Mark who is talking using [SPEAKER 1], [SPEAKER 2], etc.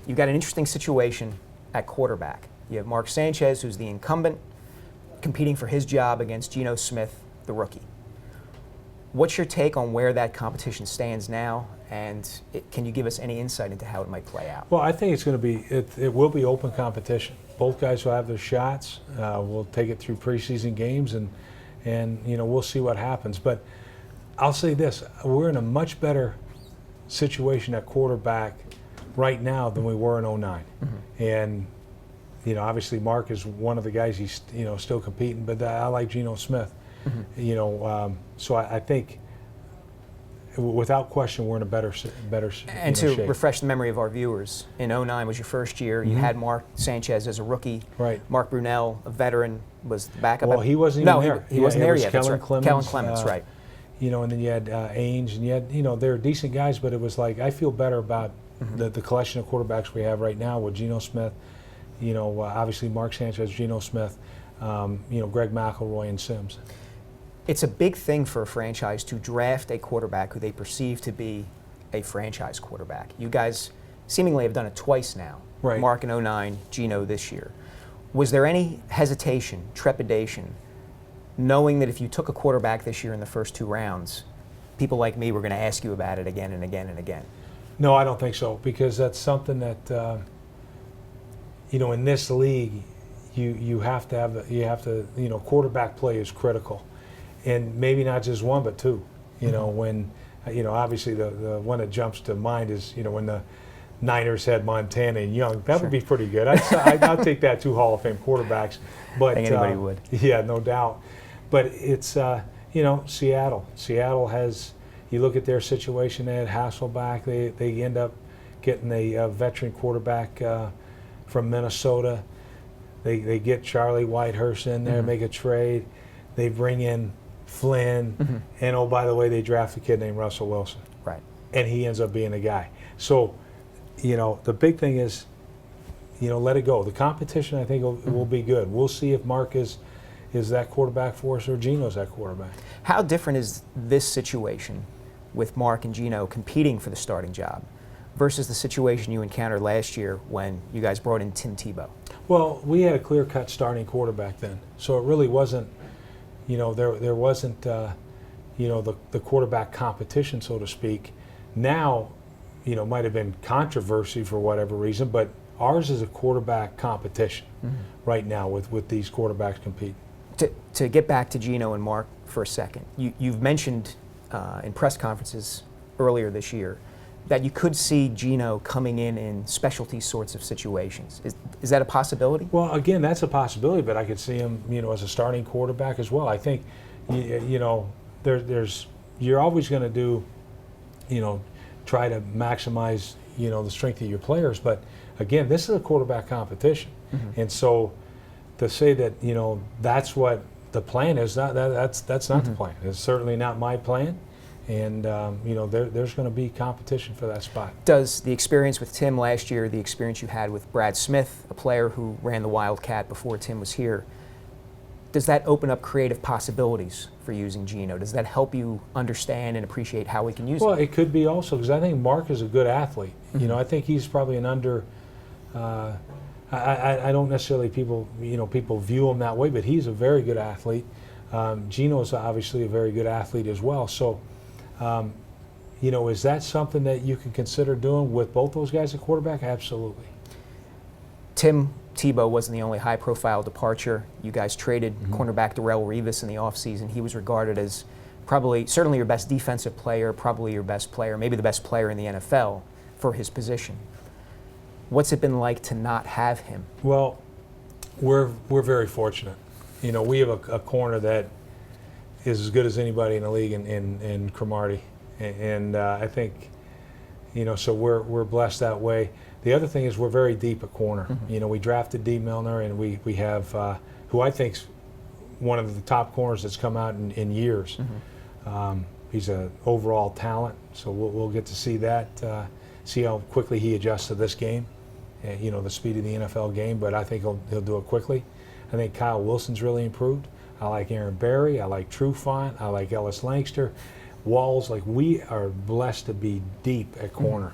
[SPEAKER 1] you've got an interesting situation at quarterback. You have Mark Sanchez, who's the incumbent, competing for his job against Geno Smith, the rookie. What's your take on where that competition stands now, and can you give us any insight into how it might play out?
[SPEAKER 2] Well, I think it's going to be, it will be open competition. Both guys will have their shots. We'll take it through preseason games, and we'll see what happens. But I'll say this, we're in a much better situation at quarterback right now than we were in 2009. Mm-hmm. And obviously Mark is one of the guys he's still competing, but I like Geno Smith. Mm-hmm. So I think without question we're in a better
[SPEAKER 1] and to
[SPEAKER 2] shape.
[SPEAKER 1] Refresh the memory of our viewers, in 2009 was your first year. You had Mark Sanchez as a rookie.
[SPEAKER 2] Right.
[SPEAKER 1] Mark Brunell, a veteran, was the backup.
[SPEAKER 2] Well, he wasn't even there.
[SPEAKER 1] He wasn't there yet.
[SPEAKER 2] Kellen Clemens.
[SPEAKER 1] Kellen Clemens, right.
[SPEAKER 2] And then you had Ainge, and you had, they're decent guys, but it was like, I feel better about the collection of quarterbacks we have right now with Geno Smith, obviously Mark Sanchez, Geno Smith, Greg McElroy and Sims.
[SPEAKER 1] It's a big thing for a franchise to draft a quarterback who they perceive to be a franchise quarterback. You guys seemingly have done it twice now.
[SPEAKER 2] Right.
[SPEAKER 1] Mark in 2009, Geno this year. Was there any hesitation, trepidation, knowing that if you took a quarterback this year in the first 2 rounds, people like me were going to ask you about it again and again and again?
[SPEAKER 2] No, I don't think so, because that's something that, in this league, you have to quarterback play is critical. And maybe not just one, but 2. When, obviously the one that jumps to mind is, when the Niners had Montana and Young. That would be pretty good. I'll take that 2 Hall of Fame quarterbacks. But,
[SPEAKER 1] I think anybody would.
[SPEAKER 2] Yeah, no doubt. But it's, Seattle. Seattle has, you look at their situation, they had Hasselbeck. They end up getting a veteran quarterback from Minnesota. They get Charlie Whitehurst in there, make a trade. They bring in Flynn, and oh, by the way, they draft a kid named Russell Wilson.
[SPEAKER 1] Right.
[SPEAKER 2] And he ends up being a guy. So, the big thing is, let it go. The competition, I think, will be good. We'll see if Mark is that quarterback for us or Geno's that quarterback.
[SPEAKER 1] How different is this situation with Mark and Geno competing for the starting job versus the situation you encountered last year when you guys brought in Tim Tebow?
[SPEAKER 2] Well, we had a clear-cut starting quarterback then, so it really wasn't, there wasn't, the quarterback competition, so to speak. Now, might have been controversy for whatever reason, but ours is a quarterback competition right now with these quarterbacks competing.
[SPEAKER 1] To get back to Geno and Mark for a second, you've mentioned in press conferences earlier this year that you could see Geno coming in specialty sorts of situations. Is that a possibility?
[SPEAKER 2] Well, again, that's a possibility, but I could see him, as a starting quarterback as well. I think, you're always going to do, try to maximize, the strength of your players. But again, this is a quarterback competition, and so to say that that's what the plan is, that's not the plan. It's certainly not my plan. And, there's going to be competition for that spot.
[SPEAKER 1] Does the experience with Tim last year, the experience you had with Brad Smith, a player who ran the Wildcat before Tim was here, does that open up creative possibilities for using Geno? Does that help you understand and appreciate how we can use
[SPEAKER 2] Well,
[SPEAKER 1] him?
[SPEAKER 2] it could be also, because I think Mark is a good athlete. I think he's probably an under, I don't necessarily people view him that way, but he's a very good athlete. Geno is obviously a very good athlete as well. So, is that something that you can consider doing with both those guys at quarterback? Absolutely.
[SPEAKER 1] Tim Tebow wasn't the only high-profile departure. You guys traded cornerback Derrelle Revis in the offseason. He was regarded as certainly your best defensive player, probably your best player, maybe the best player in the NFL for his position. What's it been like to not have him?
[SPEAKER 2] Well, we're very fortunate. We have a corner that is as good as anybody in the league in Cromartie, and I think, so we're blessed that way. The other thing is we're very deep at corner. We drafted D. Milner, and we have who I think's one of the top corners that's come out in years. He's an overall talent, so we'll get to see that, see how quickly he adjusts to this game, the speed of the NFL game. But I think he'll do it quickly. I think Kyle Wilson's really improved. I like Aaron Berry. I like Trufant. I like Ellis Langster. Walls, we are blessed to be deep at corner.